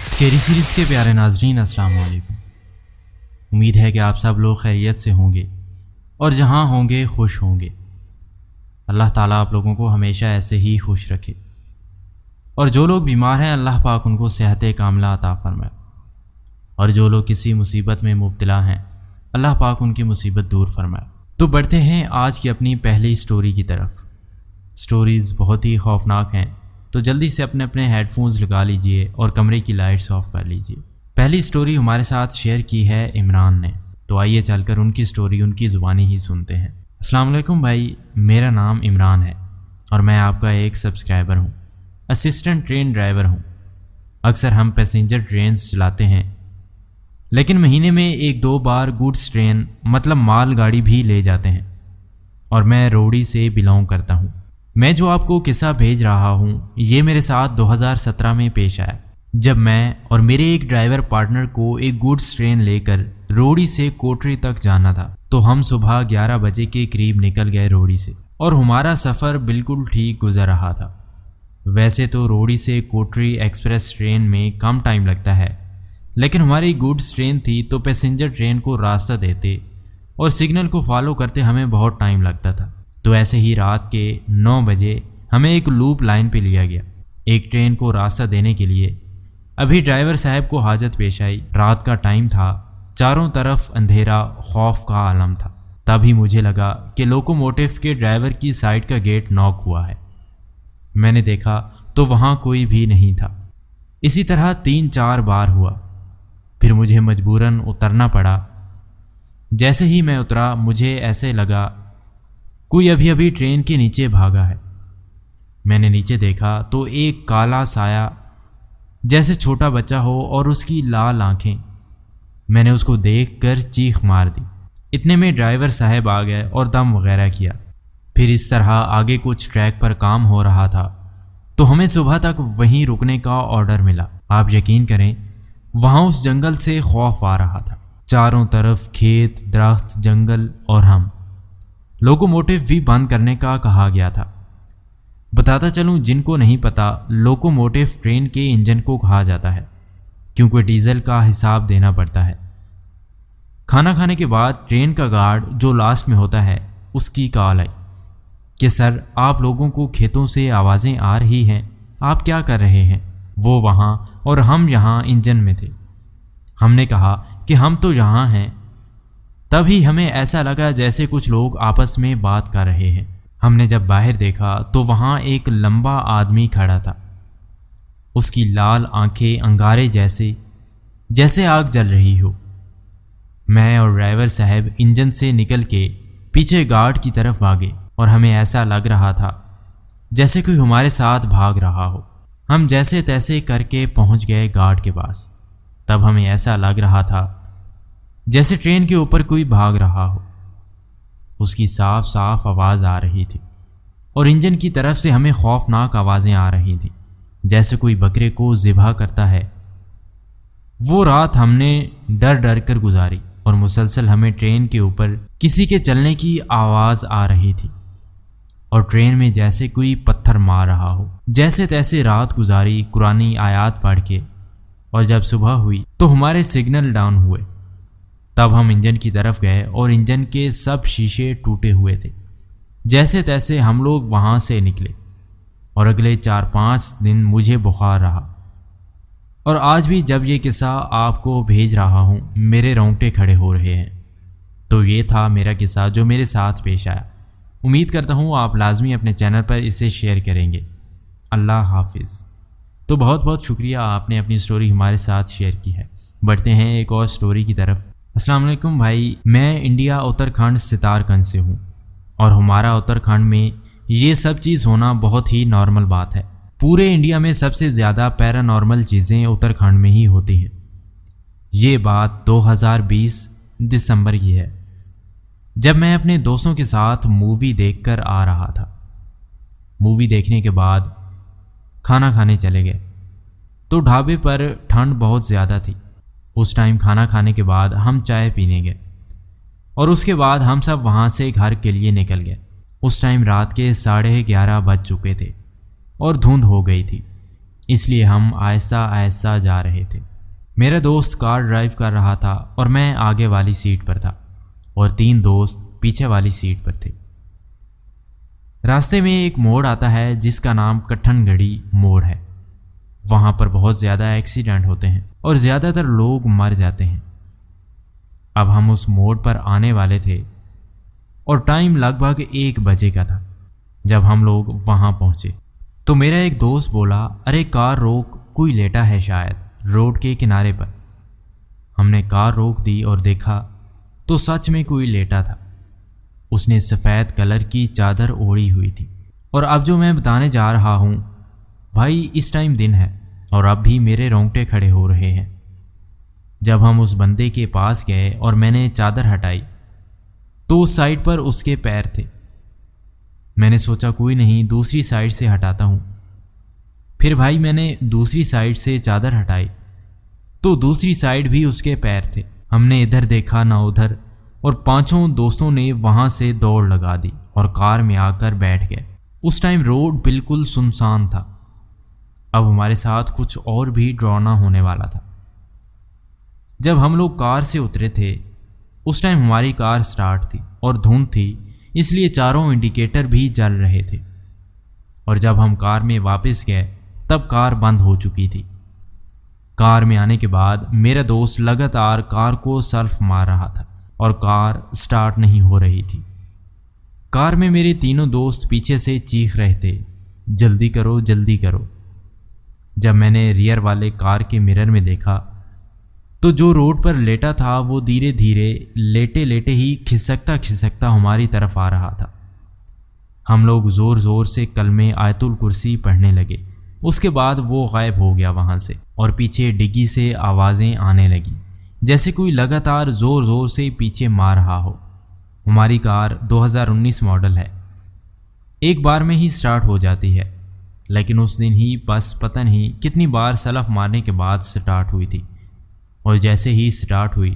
Scary series کے پیارے ناظرین السلام علیکم۔ امید ہے کہ آپ سب لوگ خیریت سے ہوں گے اور جہاں ہوں گے خوش ہوں گے۔ اللہ تعالیٰ آپ لوگوں کو ہمیشہ ایسے ہی خوش رکھے، اور جو لوگ بیمار ہیں اللہ پاک ان کو صحت کاملہ عطا فرمائے، اور جو لوگ کسی مصیبت میں مبتلا ہیں اللہ پاک ان کی مصیبت دور فرمائے۔ تو بڑھتے ہیں آج کی اپنی پہلی سٹوری کی طرف۔ سٹوریز بہت ہی خوفناک ہیں، تو جلدی سے اپنے ہیڈ فونز لگا لیجئے اور کمرے کی لائٹس آف کر لیجئے۔ پہلی سٹوری ہمارے ساتھ شیئر کی ہے عمران نے، تو آئیے چل کر ان کی سٹوری ان کی زبانی ہی سنتے ہیں۔ السلام علیکم بھائی، میرا نام عمران ہے اور میں آپ کا ایک سبسکرائبر ہوں، اسسٹنٹ ٹرین ڈرائیور ہوں۔ اکثر ہم پیسنجر ٹرینز چلاتے ہیں، لیکن مہینے میں 1-2 بار گوڈس ٹرین مطلب مال گاڑی بھی لے جاتے ہیں، اور میں روڑی سے بلانگ کرتا ہوں۔ میں جو آپ کو قصہ بھیج رہا ہوں یہ میرے ساتھ 2017 میں پیش آیا، جب میں اور میرے ایک ڈرائیور پارٹنر کو ایک گوڈس ٹرین لے کر روڑی سے کوٹری تک جانا تھا۔ تو ہم صبح 11 بجے کے قریب نکل گئے روڑی سے، اور ہمارا سفر بالکل ٹھیک گزر رہا تھا۔ ویسے تو روڑی سے کوٹری ایکسپریس ٹرین میں کم ٹائم لگتا ہے، لیکن ہماری گوڈس ٹرین تھی تو پیسنجر ٹرین کو راستہ دیتے اور سگنل کو فالو کرتے ہمیں بہت ٹائم لگتا تھا۔ تو ایسے ہی رات کے 9 بجے ہمیں ایک لوپ لائن پہ لیا گیا ایک ٹرین کو راستہ دینے کے لیے۔ ابھی ڈرائیور صاحب کو حاجت پیش آئی، رات کا ٹائم تھا، چاروں طرف اندھیرا، خوف کا عالم تھا۔ تبھی مجھے لگا کہ لوکوموٹیو کے ڈرائیور کی سائڈ کا گیٹ ناک ہوا ہے۔ میں نے دیکھا تو وہاں کوئی بھی نہیں تھا۔ اسی طرح 3-4 بار ہوا، پھر مجھے مجبوراً اترنا پڑا۔ جیسے ہی میں اترا مجھے ایسے لگا کوئی ابھی ٹرین کے نیچے بھاگا ہے۔ میں نے نیچے دیکھا تو ایک کالا سایہ جیسے چھوٹا بچہ ہو اور اس کی لال آنکھیں۔ میں نے اس کو دیکھ کر چیخ مار دی۔ اتنے میں ڈرائیور صاحب آ گئے اور دم وغیرہ کیا۔ پھر اس طرح آگے کچھ ٹریک پر کام ہو رہا تھا، تو ہمیں صبح تک وہیں رکنے کا آرڈر ملا۔ آپ یقین کریں وہاں اس جنگل سے خوف آ رہا تھا، چاروں طرف کھیت، درخت، جنگل اور ہم۔ لوکوموٹیو بھی بند کرنے کا کہا گیا تھا۔ بتاتا چلوں جن کو نہیں پتا، لوکوموٹیو ٹرین کے انجن کو کہا جاتا ہے، کیونکہ ڈیزل کا حساب دینا پڑتا ہے۔ کھانا کھانے کے بعد ٹرین کا گارڈ جو لاسٹ میں ہوتا ہے اس کی کال آئی کہ سر آپ لوگوں کو کھیتوں سے آوازیں آ رہی ہیں، آپ کیا کر رہے ہیں؟ وہ وہاں اور ہم یہاں انجن میں تھے۔ ہم نے کہا کہ ہم تو یہاں ہیں۔ تبھی ہمیں ایسا لگا جیسے کچھ لوگ آپس میں بات کر رہے ہیں۔ ہم نے جب باہر دیکھا تو وہاں ایک لمبا آدمی کھڑا تھا، اس کی لال آنکھیں انگارے جیسے آگ جل رہی ہو۔ میں اور ڈرائیور صاحب انجن سے نکل کے پیچھے گارڈ کی طرف بھاگے، اور ہمیں ایسا لگ رہا تھا جیسے کوئی ہمارے ساتھ بھاگ رہا ہو۔ ہم جیسے تیسے کر کے پہنچ گئے گارڈ کے پاس۔ تب ہمیں ایسا لگ رہا تھا جیسے ٹرین کے اوپر کوئی بھاگ رہا ہو۔ اس کی صاف صاف آواز آ رہی تھی، اور انجن کی طرف سے ہمیں خوفناک آوازیں آ رہی تھیں، جیسے کوئی بکرے کو ذبح کرتا ہے۔ وہ رات ہم نے ڈر کر گزاری، اور مسلسل ہمیں ٹرین کے اوپر کسی کے چلنے کی آواز آ رہی تھی، اور ٹرین میں جیسے کوئی پتھر مار رہا ہو۔ جیسے تیسے رات گزاری قرآنی آیات پڑھ کے، اور جب صبح ہوئی تو ہمارے سگنل ڈاؤن ہوئے۔ تب ہم انجن کی طرف گئے اور انجن کے سب شیشے ٹوٹے ہوئے تھے۔ جیسے تیسے ہم لوگ وہاں سے نکلے، اور اگلے 4-5 دن مجھے بخار رہا، اور آج بھی جب یہ قصہ آپ کو بھیج رہا ہوں میرے رونگٹے کھڑے ہو رہے ہیں۔ تو یہ تھا میرا قصہ جو میرے ساتھ پیش آیا۔ امید کرتا ہوں آپ لازمی اپنے چینل پر اسے شیئر کریں گے۔ اللہ حافظ۔ تو بہت بہت شکریہ، آپ نے اپنی سٹوری ہمارے ساتھ شیئر کی ہے۔ بڑھتے ہیں ایک اور سٹوری کی طرف۔ السلام علیکم بھائی، میں انڈیا اتراکھنڈ ستار گنج سے ہوں، اور ہمارا اتراکھنڈ میں یہ سب چیز ہونا بہت ہی نارمل بات ہے۔ پورے انڈیا میں سب سے زیادہ پیرا نارمل چیزیں اتراکھنڈ میں ہی ہوتی ہیں۔ یہ بات 2020 دسمبر کی ہے، جب میں اپنے دوستوں کے ساتھ مووی دیکھ کر آ رہا تھا۔ مووی دیکھنے کے بعد کھانا کھانے چلے گئے، تو ڈھابے پر ٹھنڈ بہت زیادہ تھی۔ اس ٹائم کھانا کھانے کے بعد ہم چائے پینے گئے، اور اس کے بعد ہم سب وہاں سے گھر کے لیے نکل گئے۔ اس ٹائم رات کے 11:30 بج چکے تھے، اور دھند ہو گئی تھی۔ اس لیے ہم آہستہ آہستہ جا رہے تھے۔ میرا دوست کار ڈرائیو کر رہا تھا اور میں آگے والی سیٹ پر تھا اور 3 دوست پیچھے والی سیٹ پر تھے۔ راستے میں ایک موڑ آتا ہے جس کا نام کٹھن گڑھی موڑ ہے۔ وہاں پر بہت زیادہ ایکسیڈنٹ ہوتے ہیں اور زیادہ تر لوگ مر جاتے ہیں۔ اب ہم اس موڑ پر آنے والے تھے اور ٹائم لگ بھگ 1 بجے کا تھا۔ جب ہم لوگ وہاں پہنچے تو میرا ایک دوست بولا، ارے کار روک، کوئی لیٹا ہے شاید روڈ کے کنارے پر۔ ہم نے کار روک دی اور دیکھا تو سچ میں کوئی لیٹا تھا۔ اس نے سفید کلر کی چادر اوڑھی ہوئی تھی۔ اور اب جو میں بتانے جا رہا ہوں بھائی، اس ٹائم دن ہے اور اب بھی میرے رونگٹے کھڑے ہو رہے ہیں۔ جب ہم اس بندے کے پاس گئے اور میں نے چادر ہٹائی تو اس سائڈ پر اس کے پیر تھے۔ میں نے سوچا کوئی نہیں، دوسری سائڈ سے ہٹاتا ہوں۔ پھر بھائی میں نے دوسری سائڈ سے چادر ہٹائی تو دوسری سائڈ بھی اس کے پیر تھے۔ ہم نے ادھر دیکھا نہ ادھر، اور 5 دوستوں نے وہاں سے دوڑ لگا دی اور کار میں آ کر بیٹھ گئے۔ اس ٹائم روڈ بالکل سنسان تھا۔ اب ہمارے ساتھ کچھ اور بھی ڈرانا ہونے والا تھا۔ جب ہم لوگ کار سے اترے تھے اس ٹائم ہماری کار سٹارٹ تھی اور دھند تھی، اس لیے چاروں انڈیکیٹر بھی جل رہے تھے۔ اور جب ہم کار میں واپس گئے تب کار بند ہو چکی تھی۔ کار میں آنے کے بعد میرا دوست لگاتار کار کو سلف مار رہا تھا اور کار سٹارٹ نہیں ہو رہی تھی۔ کار میں میرے 3 دوست پیچھے سے چیخ رہے تھے، جلدی کرو جلدی کرو۔ جب میں نے ریئر والے کار کے مرر میں دیکھا تو جو روڈ پر لیٹا تھا وہ دھیرے دھیرے لیٹے لیٹے ہی کھسکتا ہماری طرف آ رہا تھا۔ ہم لوگ زور زور سے کلمے آیت الکرسی پڑھنے لگے۔ اس کے بعد وہ غائب ہو گیا وہاں سے، اور پیچھے ڈگی سے آوازیں آنے لگیں جیسے کوئی لگاتار زور زور سے پیچھے مار رہا ہو۔ ہماری کار 2019 ماڈل ہے، ایک بار میں ہی سٹارٹ ہو جاتی ہے، لیکن اس دن ہی بس پتہ نہیں کتنی بار سلف مارنے کے بعد سٹارٹ ہوئی تھی۔ اور جیسے ہی سٹارٹ ہوئی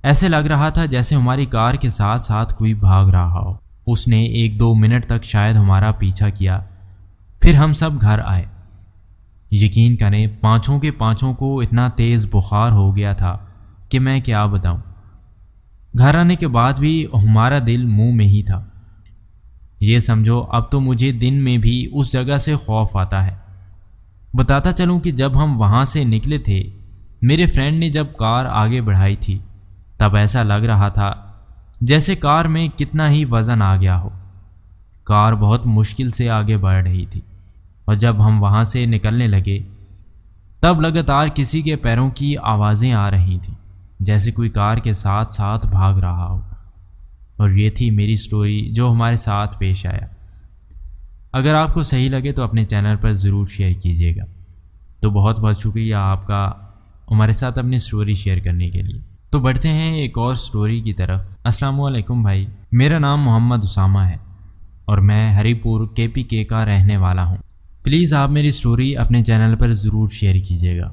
ایسے لگ رہا تھا جیسے ہماری کار کے ساتھ ساتھ کوئی بھاگ رہا ہو۔ اس نے 1-2 منٹ تک شاید ہمارا پیچھا کیا، پھر ہم سب گھر آئے۔ یقین کریں 5 کے 5 کو اتنا تیز بخار ہو گیا تھا کہ میں کیا بتاؤں۔ گھر آنے کے بعد بھی ہمارا دل منہ میں ہی تھا۔ یہ سمجھو اب تو مجھے دن میں بھی اس جگہ سے خوف آتا ہے۔ بتاتا چلوں کہ جب ہم وہاں سے نکلے تھے میرے فرینڈ نے جب کار آگے بڑھائی تھی تب ایسا لگ رہا تھا جیسے کار میں کتنا ہی وزن آ گیا ہو۔ کار بہت مشکل سے آگے بڑھ رہی تھی، اور جب ہم وہاں سے نکلنے لگے تب لگاتار کسی کے پیروں کی آوازیں آ رہی تھیں جیسے کوئی کار کے ساتھ ساتھ بھاگ رہا ہو۔ اور یہ تھی میری سٹوری جو ہمارے ساتھ پیش آیا۔ اگر آپ کو صحیح لگے تو اپنے چینل پر ضرور شیئر کیجیے گا۔ تو بہت بہت شکریہ آپ کا ہمارے ساتھ اپنی سٹوری شیئر کرنے کے لیے۔ تو بڑھتے ہیں ایک اور سٹوری کی طرف۔ السلام علیکم بھائی، میرا نام محمد اسامہ ہے اور میں ہری پور KPK کا رہنے والا ہوں۔ پلیز آپ میری سٹوری اپنے چینل پر ضرور شیئر کیجیے گا۔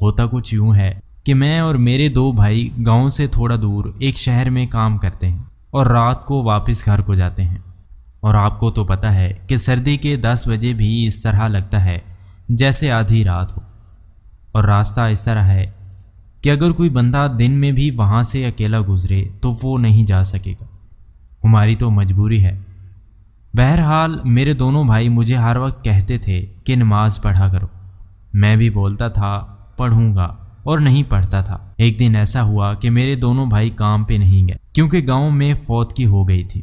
ہوتا کچھ یوں ہے کہ میں اور میرے 2 بھائی گاؤں سے تھوڑا دور ایک شہر میں کام کرتے ہیں اور رات کو واپس گھر کو جاتے ہیں۔ اور آپ کو تو پتہ ہے کہ سردی کے 10 بجے بھی اس طرح لگتا ہے جیسے آدھی رات ہو، اور راستہ اس طرح ہے کہ اگر کوئی بندہ دن میں بھی وہاں سے اکیلا گزرے تو وہ نہیں جا سکے گا۔ ہماری تو مجبوری ہے۔ بہرحال میرے دونوں بھائی مجھے ہر وقت کہتے تھے کہ نماز پڑھا کرو۔ میں بھی بولتا تھا پڑھوں گا، اور نہیں پڑھتا تھا۔ ایک دن ایسا ہوا کہ میرے دونوں بھائی کام پہ نہیں گئے کیونکہ گاؤں میں فوتگی ہو گئی تھی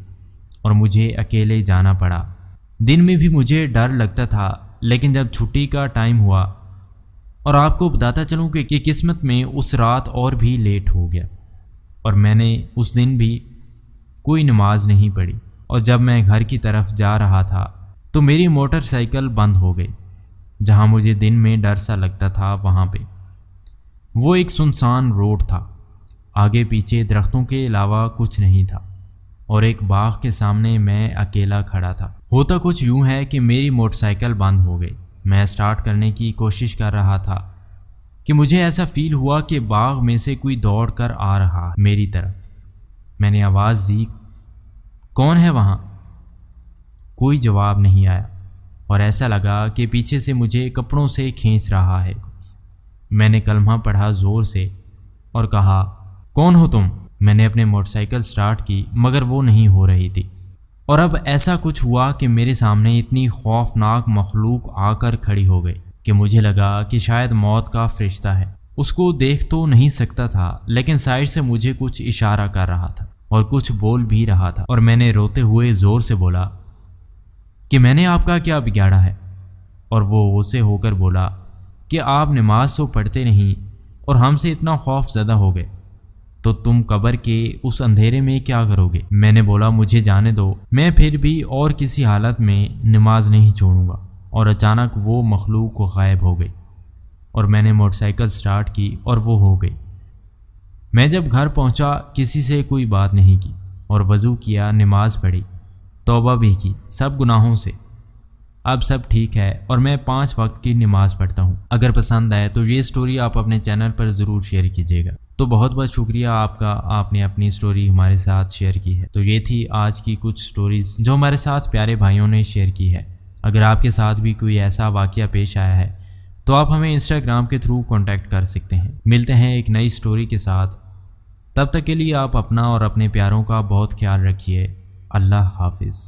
اور مجھے اکیلے جانا پڑا۔ دن میں بھی مجھے ڈر لگتا تھا، لیکن جب چھٹی کا ٹائم ہوا، اور آپ کو بتاتا چلوں کہ قسمت میں اس رات اور بھی لیٹ ہو گیا، اور میں نے اس دن بھی کوئی نماز نہیں پڑھی۔ اور جب میں گھر کی طرف جا رہا تھا تو میری موٹر سائیکل بند ہو گئی۔ جہاں مجھے دن میں ڈر سا لگتا تھا وہاں پہ وہ ایک سنسان روڈ تھا، آگے پیچھے درختوں کے علاوہ کچھ نہیں تھا، اور ایک باغ کے سامنے میں اکیلا کھڑا تھا۔ ہوتا کچھ یوں ہے کہ میری موٹر سائیکل بند ہو گئی۔ میں سٹارٹ کرنے کی کوشش کر رہا تھا کہ مجھے ایسا فیل ہوا کہ باغ میں سے کوئی دوڑ کر آ رہا میری طرف۔ میں نے آواز دی، کون ہے وہاں؟ کوئی جواب نہیں آیا۔ اور ایسا لگا کہ پیچھے سے مجھے کپڑوں سے کھینچ رہا ہے۔ میں نے کلمہ پڑھا زور سے اور کہا، کون ہو تم؟ میں نے اپنے موٹر سائیکل سٹارٹ کی مگر وہ نہیں ہو رہی تھی، اور اب ایسا کچھ ہوا کہ میرے سامنے اتنی خوفناک مخلوق آ کر کھڑی ہو گئی کہ مجھے لگا کہ شاید موت کا فرشتہ ہے۔ اس کو دیکھ تو نہیں سکتا تھا لیکن سائڈ سے مجھے کچھ اشارہ کر رہا تھا اور کچھ بول بھی رہا تھا، اور میں نے روتے ہوئے زور سے بولا کہ میں نے آپ کا کیا بگاڑا ہے؟ اور وہ غصے ہو کر بولا کہ آپ نماز تو پڑھتے نہیں اور ہم سے اتنا خوف زدہ ہو گئے، تو تم قبر کے اس اندھیرے میں کیا کرو گے؟ میں نے بولا مجھے جانے دو، میں پھر بھی اور کسی حالت میں نماز نہیں چھوڑوں گا۔ اور اچانک وہ مخلوق غائب ہو گئی اور میں نے موٹر سائیکل سٹارٹ کی اور وہ ہو گئی۔ میں جب گھر پہنچا کسی سے کوئی بات نہیں کی اور وضو کیا، نماز پڑھی، توبہ بھی کی سب گناہوں سے۔ اب سب ٹھیک ہے اور میں 5 وقت کی نماز پڑھتا ہوں۔ اگر پسند آئے تو یہ سٹوری آپ اپنے چینل پر ضرور شیئر کیجیے گا۔ تو بہت بہت شکریہ آپ کا، آپ نے اپنی سٹوری ہمارے ساتھ شیئر کی ہے۔ تو یہ تھی آج کی کچھ سٹوریز جو ہمارے ساتھ پیارے بھائیوں نے شیئر کی ہے۔ اگر آپ کے ساتھ بھی کوئی ایسا واقعہ پیش آیا ہے تو آپ ہمیں انسٹاگرام کے تھرو کانٹیکٹ کر سکتے ہیں۔ ملتے ہیں ایک نئی سٹوری کے ساتھ، تب تک کے لیے آپ اپنا اور اپنے پیاروں کا بہت خیال رکھیے۔ اللہ حافظ۔